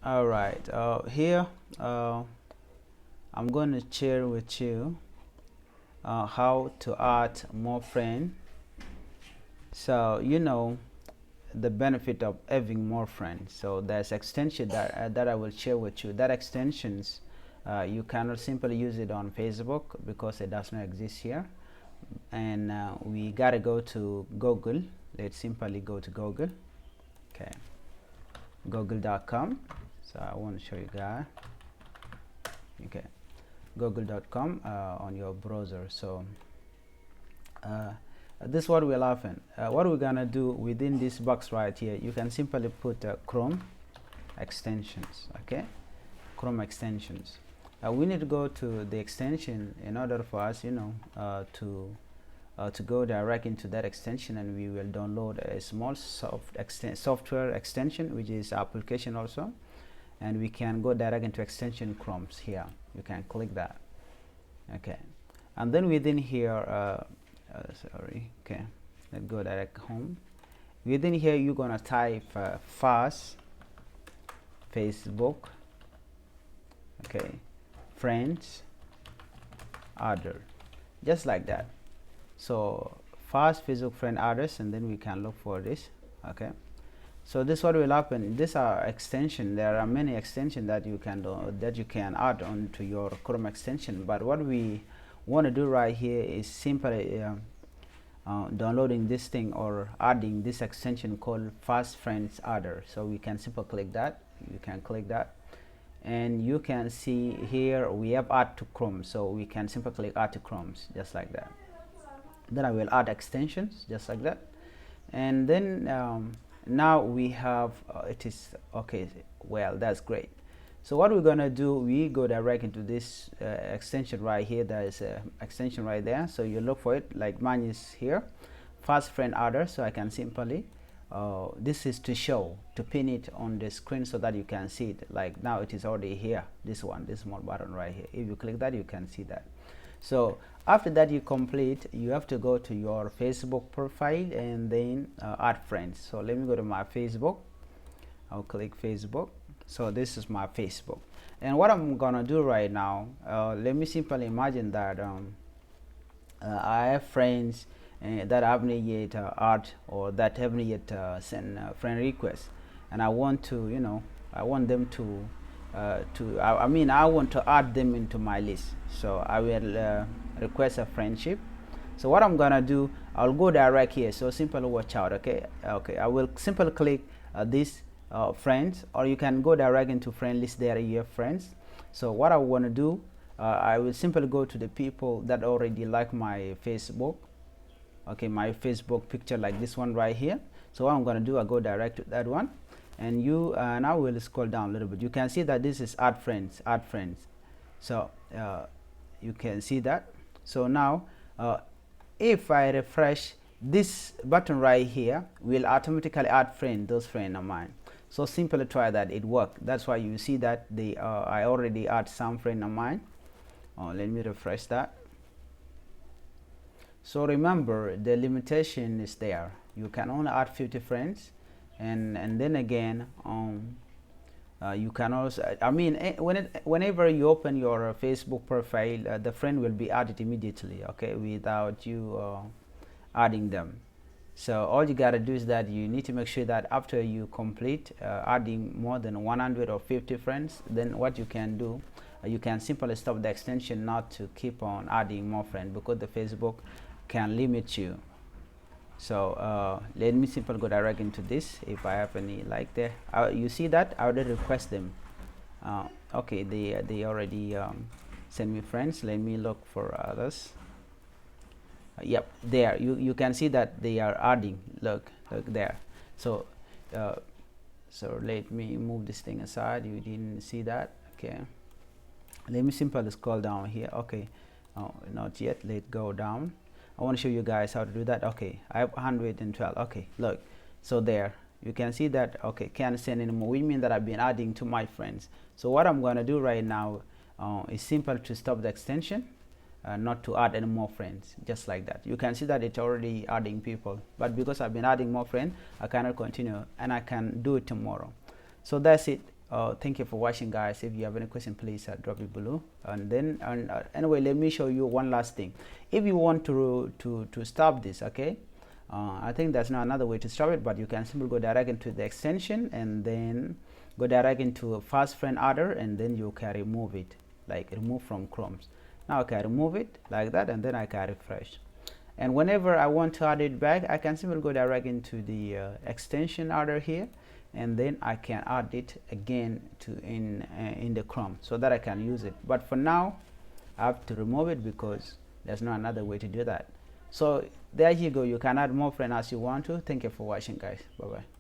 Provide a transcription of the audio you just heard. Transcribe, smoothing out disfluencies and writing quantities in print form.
All right, here I'm going to share with you how to add more friends. So the benefit of having more friends. So there's extension that I will share with you. That extensions you cannot simply use it on Facebook because it does not exist here, and we gotta go to Google. Let's simply go to Google. Okay, google.com. So I want to show you guys. Okay, google.com on your browser. So this is what will happen. What we're gonna do within this box right here, you can simply put Chrome extensions. Okay, Chrome extensions. We need to go to the extension in order for us to go direct into that extension, and we will download a small software extension, which is application also, and we can go direct into extension Chromes. Here you can click that. Okay, and then within here sorry, okay, let's go direct home. Within here you're gonna type fast Facebook, okay, friends, other, just like that. So fast Facebook friend address, and then we can look for this. Okay, so this what will happen. These are extension. There are many extensions that you can do, that you can add onto your Chrome extension, but what we want to do right here is simply downloading this thing or adding this extension called fast friends adder. So we can simply click that. You can click that, and you can see here we have add to Chrome, so we can simply click add to Chromes, just like that. Then I will add extensions, just like that, and then now we have it is okay. Well, that's great. So what we're gonna do, we go direct into this extension right here. There is a extension right there, so you look for it. Like mine is here, fast friend adder. So I can simply this is to show, to pin it on the screen so that you can see it. Like now it is already here, this one, this small button right here. If you click that, you can see that. So after that you complete, you have to go to your Facebook profile and then add friends. So let me go to my Facebook. I'll click Facebook. So this is my Facebook, and what I'm gonna do right now, let me simply imagine that I have friends that haven't yet add, or that haven't yet sent friend requests, and I want to, I want them to I mean I want to add them into my list. So I will request a friendship. So what I'm gonna do, I'll go direct here. So simply watch out. Okay, I will simply click this friends, or you can go direct into friend list. There you have friends. So what I want to do, I will simply go to the people that already like my Facebook. Okay, my Facebook picture, like this one right here. So what I'm going to do, I go direct to that one, and I will scroll down a little bit. You can see that this is add friends, add friends. So you can see that. So now if I refresh, this button right here will automatically add those friends of mine. So simply try that, it worked. That's why you see that I already add some friend of mine. Let me refresh that. So remember, the limitation is there. You can only add 50 friends, and then again you can also, I mean, whenever you open your Facebook profile, the friend will be added immediately, okay, without you adding them. So all you gotta do is that you need to make sure that after you complete adding more than 150 friends, then what you can do, you can simply stop the extension, not to keep on adding more friends, because the Facebook can limit you. So let me simply go direct into this. If I have any like there, you see that I already request them. Okay, they already send me friends. Let me look for others. Yep, there you can see that they are adding. Look there. So so let me move this thing aside. You didn't see that. Okay, let me simply scroll down here. Okay, not yet. Let's go down. I want to show you guys how to do that. Okay, I have 112. Okay, look, so there you can see that. Okay, can't send anymore, which means that I've been adding to my friends. So what I'm going to do right now is simple to stop the extension, not to add any more friends, just like that. You can see that it's already adding people, but because I've been adding more friends, I cannot continue, and I can do it tomorrow. So that's it. Thank you for watching, guys. If you have any question, please drop it below. And then anyway, let me show you one last thing. If you want to stop this, okay, I think there's not another way to stop it, but you can simply go direct into the extension and then go direct into a fast friend adder, and then you can remove it, like remove from Chrome. Now I can remove it like that, and then I can refresh. And whenever I want to add it back, I can simply go direct into the extension adder here, and then I can add it again to in the Chrome so that I can use it. But for now, I have to remove it because there's no another way to do that. So there you go. You can add more friends as you want to. Thank you for watching, guys. Bye bye.